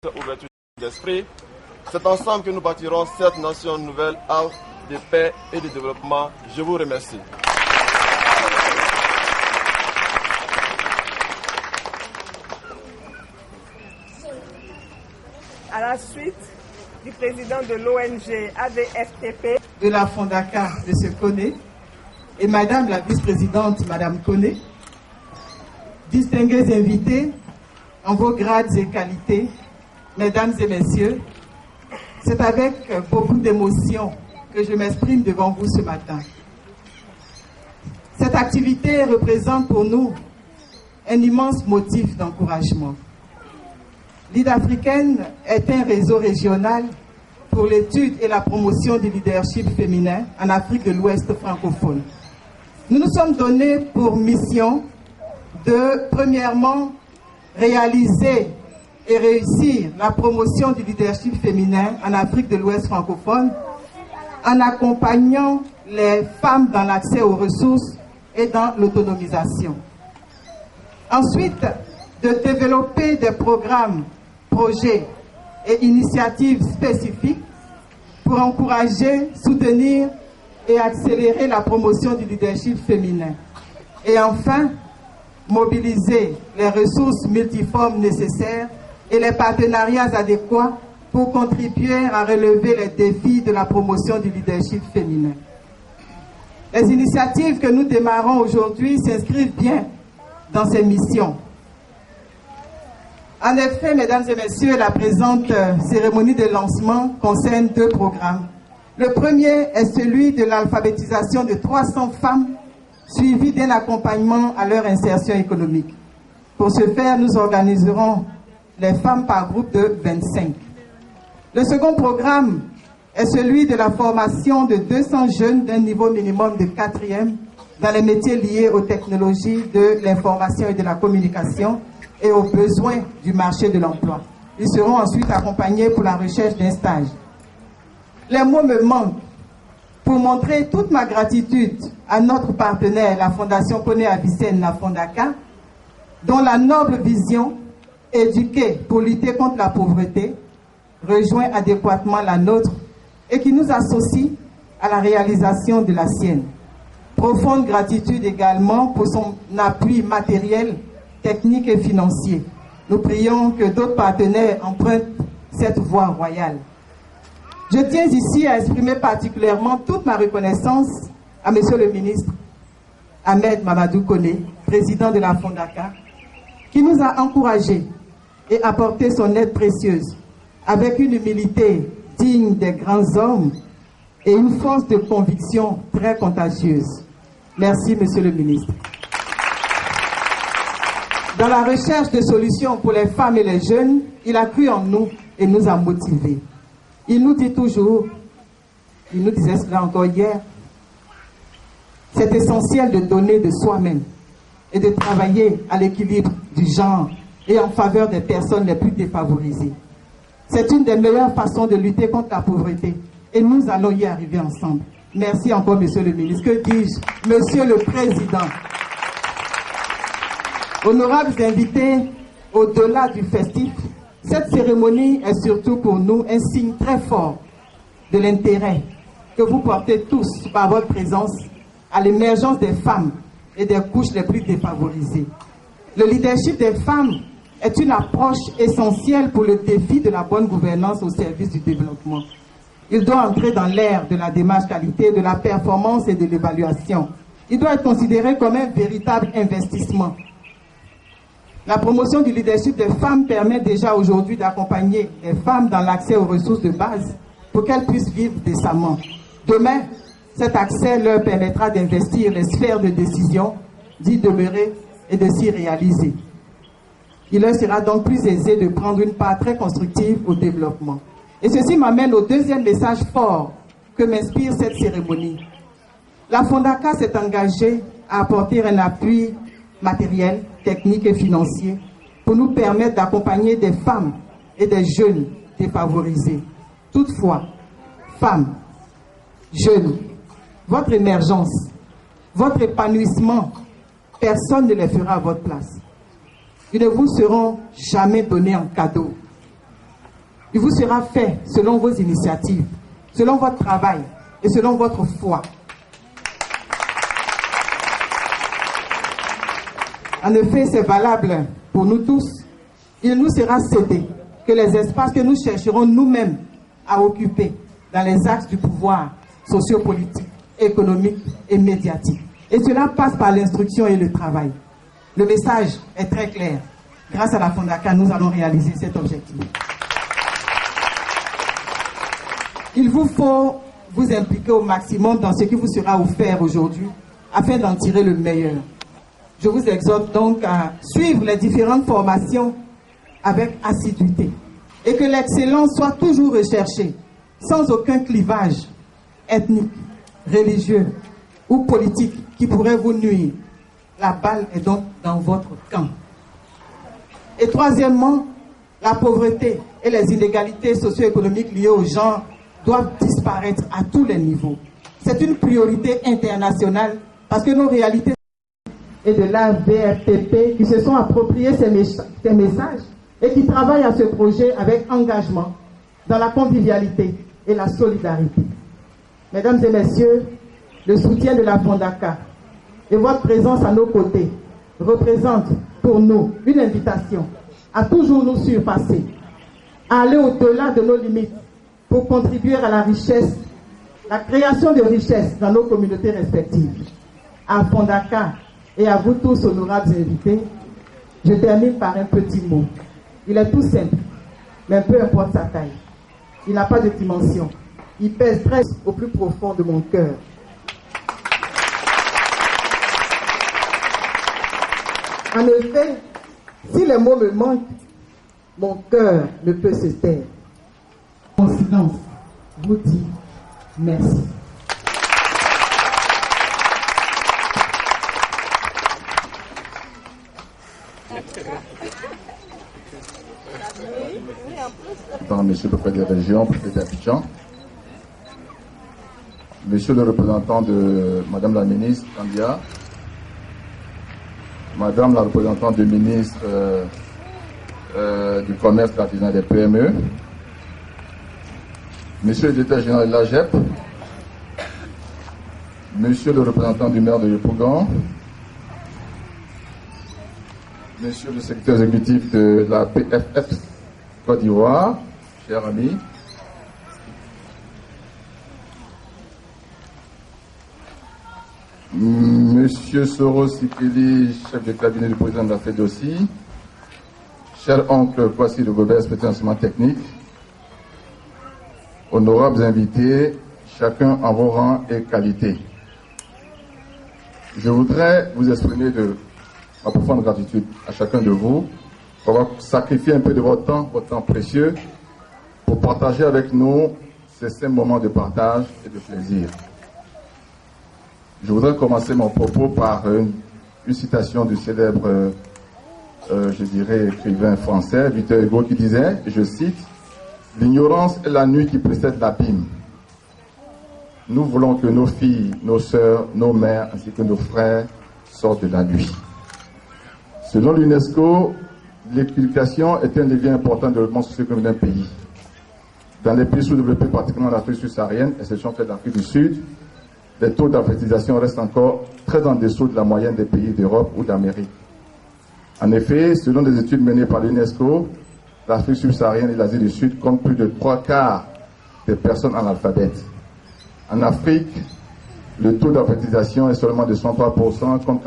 ouverture d'esprit. C'est ensemble que nous bâtirons cette nation nouvelle art de paix et de développement. Je vous remercie. À la suite du président de l'ONG ADFTP, de la Fondaka, M. Koné, et Madame la vice-présidente, Madame Koné, distingués invités en vos grades et qualités, Mesdames et Messieurs, c'est avec beaucoup d'émotion que je m'exprime devant vous ce matin. Cette activité représente pour nous un immense motif d'encouragement. L'Ide africaine est un réseau régional pour l'étude et la promotion du leadership féminin en Afrique de l'Ouest francophone. Nous nous sommes donnés pour mission de, premièrement, réaliser et réussir la promotion du leadership féminin en Afrique de l'Ouest francophone en accompagnant les femmes dans l'accès aux ressources et dans l'autonomisation. Ensuite, de développer des programmes, projets et initiatives spécifiques pour encourager, soutenir et accélérer la promotion du leadership féminin. Et enfin, mobiliser les ressources multiformes nécessaires et les partenariats adéquats pour contribuer à relever les défis de la promotion du leadership féminin. Les initiatives que nous démarrons aujourd'hui s'inscrivent bien dans ces missions. En effet, mesdames et messieurs, la présente cérémonie de lancement concerne 2 programmes. Le premier est celui de l'alphabétisation de 300 femmes, suivi d'un accompagnement à leur insertion économique. Pour ce faire, nous organiserons les femmes par groupe de 25. Le second programme est celui de la formation de 200 jeunes d'un niveau minimum de 4e dans les métiers liés aux technologies de l'information et de la communication et aux besoins du marché de l'emploi. Ils seront ensuite accompagnés pour la recherche d'un stage. Les mots me manquent pour montrer toute ma gratitude à notre partenaire, la Fondation Koné Avicenne, la Fondaka, dont la noble vision, éduquer pour lutter contre la pauvreté, rejoint adéquatement la nôtre et qui nous associe à la réalisation de la sienne. Profonde gratitude également pour son appui matériel, technique et financier. Nous prions que d'autres partenaires empruntent cette voie royale. Je tiens ici à exprimer particulièrement toute ma reconnaissance à Monsieur le ministre Ahmed Mamadou Koné, président de la Fondaka, qui nous a encouragés et apporté son aide précieuse avec une humilité digne des grands hommes et une force de conviction très contagieuse. Merci, Monsieur le ministre. Dans la recherche de solutions pour les femmes et les jeunes, il a cru en nous et nous a motivés. Il nous dit toujours, il nous disait cela encore hier, c'est essentiel de donner de soi-même et de travailler à l'équilibre du genre et en faveur des personnes les plus défavorisées. C'est une des meilleures façons de lutter contre la pauvreté et nous allons y arriver ensemble. Merci encore, Monsieur le ministre. Que dis-je, Monsieur le Président? Honorables invités, au-delà du festif, cette cérémonie est surtout pour nous un signe très fort de l'intérêt que vous portez tous par votre présence à l'émergence des femmes et des couches les plus défavorisées. Le leadership des femmes est une approche essentielle pour le défi de la bonne gouvernance au service du développement. Il doit entrer dans l'ère de la démarche qualité, de la performance et de l'évaluation. Il doit être considéré comme un véritable investissement. La promotion du leadership des femmes permet déjà aujourd'hui d'accompagner les femmes dans l'accès aux ressources de base pour qu'elles puissent vivre décemment. Demain, cet accès leur permettra d'investir les sphères de décision, d'y demeurer et de s'y réaliser. Il leur sera donc plus aisé de prendre une part très constructive au développement. Et ceci m'amène au deuxième message fort que m'inspire cette cérémonie. La Fondaka s'est engagée à apporter un appui matériel, technique et financier pour nous permettre d'accompagner des femmes et des jeunes défavorisés. Toutefois, femmes, jeunes, votre émergence, votre épanouissement, personne ne les fera à votre place. Ils ne vous seront jamais donnés en cadeau. il vous sera fait selon vos initiatives, selon votre travail et selon votre foi. En effet, c'est valable pour nous tous. Il nous sera cédé que les espaces que nous chercherons nous-mêmes à occuper dans les axes du pouvoir sociopolitique, économique et médiatique. Et cela passe par l'instruction et le travail. Le message est très clair. Grâce à la Fondaka, nous allons réaliser cet objectif. Il vous faut vous impliquer au maximum dans ce qui vous sera offert aujourd'hui afin d'en tirer le meilleur. Je vous exhorte donc à suivre les différentes formations avec assiduité et que l'excellence soit toujours recherchée, sans aucun clivage ethnique, religieux ou politique qui pourrait vous nuire. La balle est donc dans votre camp. Et troisièmement, la pauvreté et les inégalités socio-économiques liées au genre doivent disparaître à tous les niveaux. C'est une priorité internationale parce que nos réalités et de l'AVRTP qui se sont appropriés ces messages et qui travaillent à ce projet avec engagement dans la convivialité et la solidarité. Mesdames et messieurs, le soutien de la Fondaka et votre présence à nos côtés représente pour nous une invitation à toujours nous surpasser, à aller au-delà de nos limites pour contribuer à la richesse, la création de richesses dans nos communautés respectives. À Fondaka et à vous tous, honorables invités, je termine par un petit mot. Il est tout simple, mais peu importe sa taille. Il n'a pas de dimension. Il pèse très au plus profond de mon cœur. En effet, si les mots me manquent, mon cœur ne peut se taire. Mon silence vous dit merci. Monsieur le préfet de région, préfet d'Abidjan, monsieur le représentant de madame la ministre Kandia, madame la représentante du ministre du commerce, de l'artisanat des PME, monsieur le directeur général de l'AGEP, monsieur le représentant du maire de Yopougon, monsieur le secrétaire exécutif de la PFF Côte d'Ivoire, chers amis, monsieur Soros Sikili, chef de cabinet du président de la FEDOSI, cher oncle Kwasi de Gobert, spécialiste d'enseignement technique, honorables invités, chacun en vos rangs et qualités. Je voudrais vous exprimer de ma profonde gratitude à chacun de vous pour avoir sacrifié un peu de votre temps précieux, pour partager avec nous ces 5 moments de partage et de plaisir. Je voudrais commencer mon propos par une citation du célèbre, je dirais, écrivain français, Victor Hugo, qui disait, et je cite, « L'ignorance est la nuit qui précède l'abîme. Nous voulons que nos filles, nos sœurs, nos mères, ainsi que nos frères sortent de la nuit. » Selon l'UNESCO, l'éducation est un levier important de développement socio-économique d'un pays. Dans les pays sous-développés, particulièrement l'Afrique subsaharienne, exception faite d'Afrique du Sud, les taux d'alphabétisation restent encore très en dessous de la moyenne des pays d'Europe ou d'Amérique. En effet, selon des études menées par l'UNESCO, l'Afrique subsaharienne et l'Asie du Sud comptent plus de 3/4 des personnes analphabètes. En Afrique, le taux d'alphabétisation est seulement de 103% contre